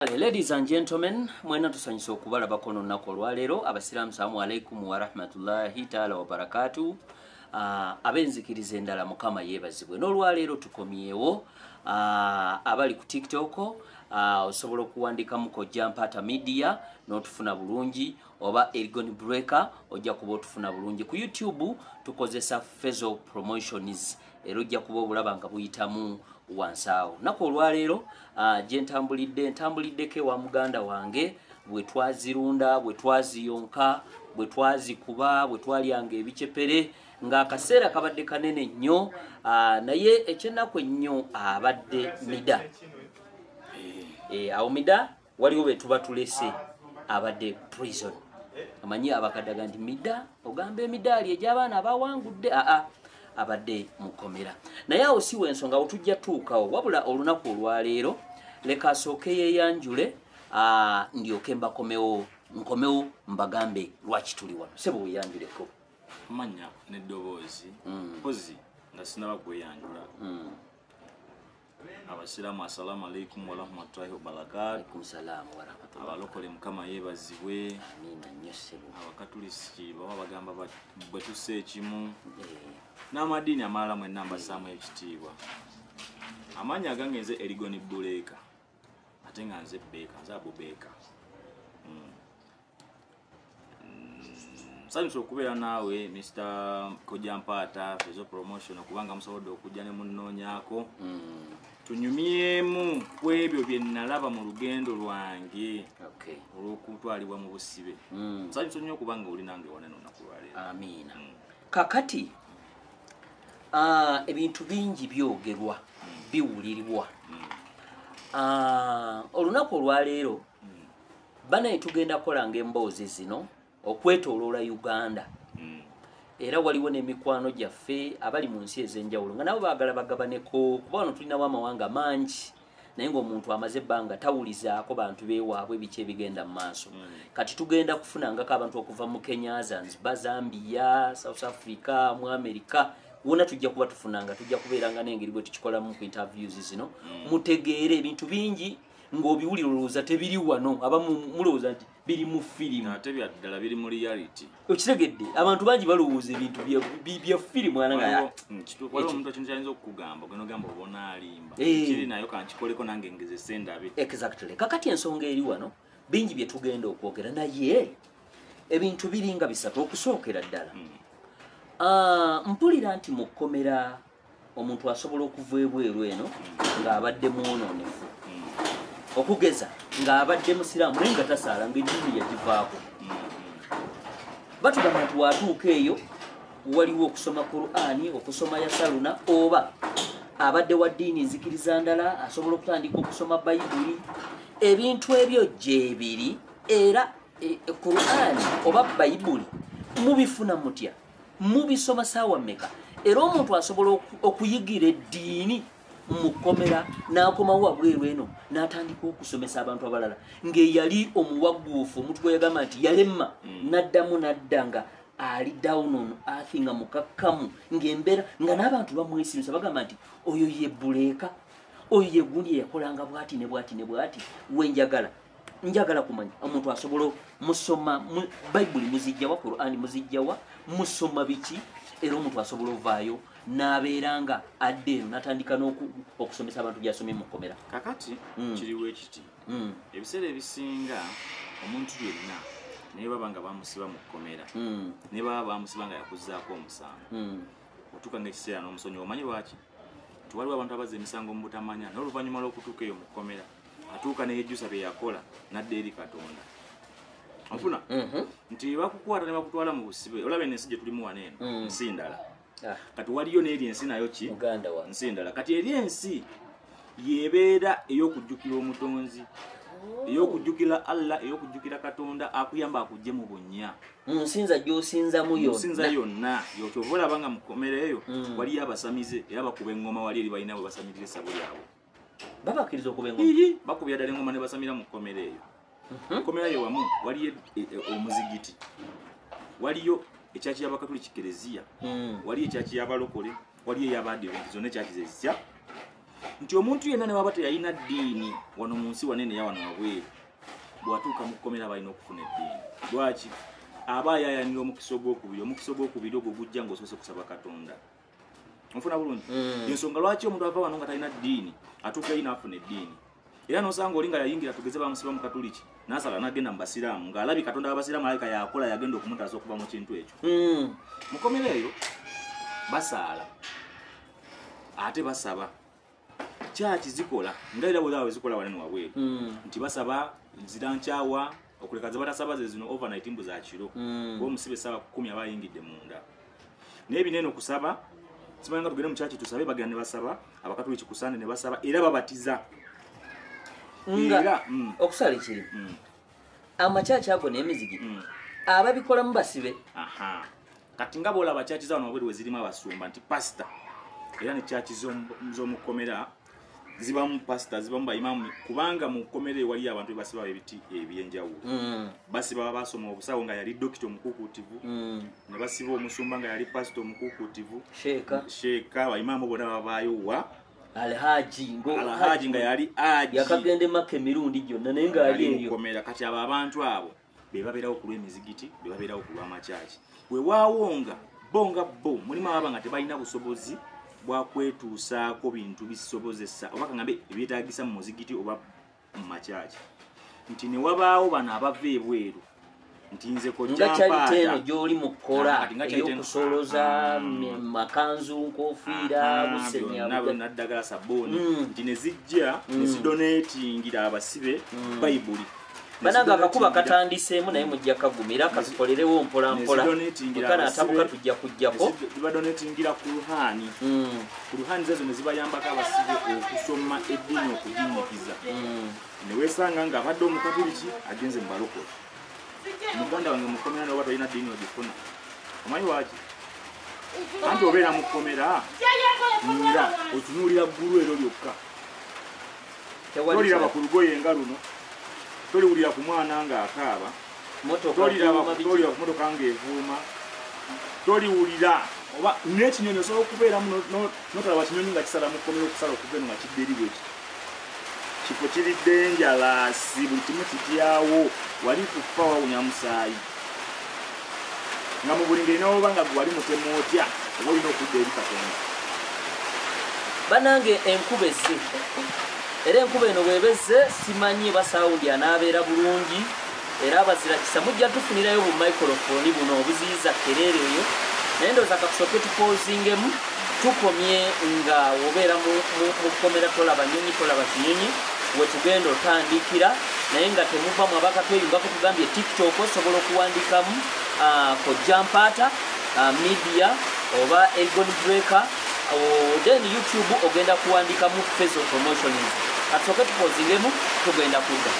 Ladies and gentlemen, mwena tusanyisa okubalaba kono nnako olwaleero. Abasiraamu salamu alaikum wa rahmatullahi taala wa barakatuh. Abenzikiriza endala mukama yeebazibwe. N'olwaleero tukomyewo abali ku TikTok osobola okuwandika mu Kojja Mpaata Media n'otufuna bulungi, oba Elgon Breaker ojja kuba otufuna bulungi. Ku YouTube tukozesa Fezo Promotions era ojja kuba obulaba nga buyitamu wansaawo. Nako olwaleero gye ntambuliddeko ewa muganda wange bwe twazirunda, bwe twaziyonka, bwe twazikuba, bwe twalyanga ebicepere ng'akaseera kabadde kanene nnyo, naye ekyennaku ennyo abadde Mida. Awo Mida waliwo be tuba tulese abadde prison. Amanyi abakadaga nti Mida ogamba emidaali egy'abaana abawangudde, abadde mukomera. Naye awo si w'ensonga otujja tuukawo, wabula olunaku olwaleero leka asooke yeeyanjule ndyoke nkomewo mbagambe lwaki tuli wano. Sebo weeyanjuleko. Amanya n'eddoboozi mpozi nga sinaba kweyanjula. Abasiraamu assalamu alaikum wa rahmatullahi wa barakatuh. Alaikum salaam wa rahmatullahi. Abalokole mukama yeebazibwe. Amiina nnyo ssebo. Abakatulisi baba bagamba bwe tusse ekimu. N'amadiini amalala mwenna mbassaamu ekitiibwa. Amanya agange nze Elgon Breaker ate nga nze Beeka, nze Abubeeka. Nsanyusa okubeera naawe Mr. Kojja Mpaata Fezo Promotion okubanga musobodde okujja ne munnoonyaako. Tunyumyemu ku ebyo bye nalaba mu lugendo lwange olw'okutwalibwa mu busibe. Nsanyusa nnyo okubanga oli nange wanene olunaku lwaleero. Amiina. Kakati ebintu bingi byogerwa biwulirirwa. Olunaku olwaleero banaye tugenda kukolanga emboozi zino okwetooloola Uganda. Era waliwo n'emikwano gyaffe abali mu nsi ez'enjawulo nga nabo baagala bagabaneko, kuba wano tulinawo amawanga mangi naye ng'omuntu amaze ebbanga tawulizaako bantu beewaabwe biki ebigenda mu maaso. Kati tugenda kufunangako abantu okuva mu Kenya, Zanzibar, Zambia, South Africa, mu America. Wona tujja kuba tufunanga, tujja kubeeranga n'engeri bwe tukikolamu ku interviews zino. Mutegeere ebintu bingi ng'obiwulira olowooza tebiri wano, abamu mulowooza nti biri mu firimu. Ate bya ddala biri mu reality. Okitegedde abantu bangi balowooza ebintu bya firimu waliwo omuntu ekintu kyayinza okukugamba ogenda ogamba obona alimba kiri nayo kankikoleko nange ngezese ndabe. Exactly. Kakati ensonga eri wano bingi bye tugenda okwogera naye ebintu biringa bisatu. Okusookera ddala mpulira nti mu kkomera omuntu asobola okuva ebweru eno ng'abadde mwonoonefu, okugeza ng'abadde musiraamu naye nga tasaala ng'eddiini yagivaako. Batugamba nti watuuka eyo waliwo okusoma Qur'ani, okusoma Yasaluna, oba abadde wa ddiini nzikiriza ndala asobola okutandika okusoma Bayibuli. Ebintu ebyo gye biri, era Qur'ani oba Bayibuli mubifuna mutya, mubisoma saawa mmeka? Era omuntu asobola okuyigira eddiini mu kkomera n'akomawo wabweru eno n'atandika okusomesa abantu abalala ng'eyali omuwaguufu, omuntu gwe yagamba nti yalemma n'addamu n'adda nga ali down on earth nga mukakkamu ng'embeera nga n'abantu bamwesirimisa bagamba nti oyo ye Breaker, oyo ye gundi yakolanga bwati ne bwati ne bwati. Njagala kumanya omuntu asobola musoma Bayibuli muzijjawa, Qur'ani muzijjawa, musoma biki, era omuntu asobola ovaayo n'abeeranga adde eno n'atandika okusomesa abantu gy'asomye mu kkomera. Kakati kiriwo ekiti ebiseera ebisinga omuntu yenna naye baba nga bamusiba mu kkomera, naye baba bamusiba nga yakuzzaako omusango, otuuka ng'ekiseera n'omusonyiwa. Omanyi lwaki? Nti waliwo abantu abazza emisango mu butamanya, n'oluvannyuma lw'okutuuka eyo mu kkomera atuuka n'eyejjusa bye yakola n'adda eri Katonda. Ofuna nti bakukwata ne bakutwala mu busibe. Olaba ensi gye tulimu wano eno nsi ndala. Kati waliyo n'eri ensi nayo ki? Nsi ndala. Kati eri ensi yebeera ey'okujjukira omutonzi, ey'okujjukira Allah, ey'okujjukira Katonda akuyamba akujje mu bunnya. Nsinza gy'osinzamu yonna. Nsinza yonna. Yokyova olaba nga mu kkomera eyo waliyo abasamize era bakuba eŋŋoma wali eri balina bwe basamirira essabo lyabwe. Babakkiriza okuba eŋŋoma? Bakubya ddala eŋŋoma ne basamira mu kkomera eyo. Kkomera yo wamu waliyo omuzigiti, waliyo ekyaki y'Abakatoliki Kereziya, waliyo ekyaki y'Abalokole, waliyo ey'Abadiventi, zonna ekyaki ze zitya nti omuntu yenna ne waba teyalina ddiini wano mu nsi wanene ya wano wabweru bw'atuuka mu kkomera balina okufuna eddiini. Lwaki? aba yayanira omukisa ogwokubiri ogwo gujja ng'osobose okusaba Katonda. Onfuna bulungi? Ensonga lwaki omuntu ava wano nga talina ddiini atuuka eyi n'afuna eddiini. Era n'osanga oli nga yayingira tugeze bamusiba mu Katuliki n'asala n'agenda mu Basiraamu ng'alabi Katonda w'Abasiraamu alayika yakola yagenda okumutaasa okuva mu kintu ekyo. Mu kkomera eyo basaala ate basaba. Kyaki zikola nga era bwe zaabwe zikola wanene wabweru nti basaba zirankyawa okuleka ze batasaba ze zino overnight mbu za kiro omusibe essaawa 10 aba ayingidde munda. Naye binene okusaba simanya nga tugende mu kyaki tusabe bagenda ne basaba Abakatuliki ku Sande ne basaba era babatiza. Nga okusala ekiri amakyaki ago n'emizigi ababikolamu basibe. Kati nga bw'olaba kyaki za wano wabweru we zirimu abasumba nti pasita era ne kyaki z'omu kkomera zibamu pasita zibamu bayimamu kubanga mu kkomera ewali abantu basiba ebiti ebyenjawulo. Basiba basoma obusawo nga yali dokita omukuukuutivu ne basiba omusumba nga yali pasita omukuukuutivu sheeka bayimamu bonna babaayo wa Alhaji nga yali aji yakagende Makka emirundi gyonna naye nga ali eyo kkomera. Kati abo abantu abo be babeerawo ku lw'emizigiti be babeerawo ku lw'amakyaki. Weewaawo nga bo mulimu ababa nga tebalina busobozi bwa kwetuusaako bintu bisobozesa oba kangambe ebyetaagisa mu muzigiti oba mu makyaki. Nti ne wabaawo bano abava ebweru nti nze kojjampaata gy'oli mu kkola ey'okusoloza makanzu nkofiira busenya naddagala sabbuuni nti ne zijja ne zidonatingira abasibe bayibuli. Bananga akakuba katandiseemu naye mujja kagumira kazikolerewo mpola mpola kana atabuka tujja kujjako badonatingira ku Ruhani. Ku Ruhani zezo ne zibayambako abasibe okusoma eddiini okujinyikiza. Ne weesanga nga abadde Omukatuliki agenze mu balokole. Muganda wange mu kkomera n'oba tolina ddiini ogifuna. Omanyi lwaki? Anti obeera mu kkomera nga otunuulira ggulu ero lyokka. Toliraba ku lugoye nga luno. Toliwulira ku mwana ng'akaaba. Toliraba ku motoka ng'evuuma. Toliwulira oba n'ekinyonyi osobola okubeeramu n'otalaba kinyonyi nga kisala mu kkomera okusala okuva eno nga kidde eri bweki. Kifo kiri denjalaasi buli kimu kityawo wali kufa wawunya musaayi. Nga mu buli ngeri n'oba nga wali mutemu otya oba olina okudda eri Katonda. Banange enkuba ezze era enkuba eno bwebezze simanyi basawundi anaabeera bulungi era abazirakisa mujja tufunirayo bu microphone buno obuziyiza kereere eyo naye ndowooza katusooke tupozingemu tukomye nga wobeera mu kkomera tolaba nyonyi tolaba kinyonyi wetugenda otandikira naye nga temuvamu abakatweyungako tugambye TikTok osobola okuwandikamu Kojjampaata media oba Elgon Breaker then YouTube ogenda kuwandikamu Fezo Promotions. Atusoke tupozingemu tugenda kudda.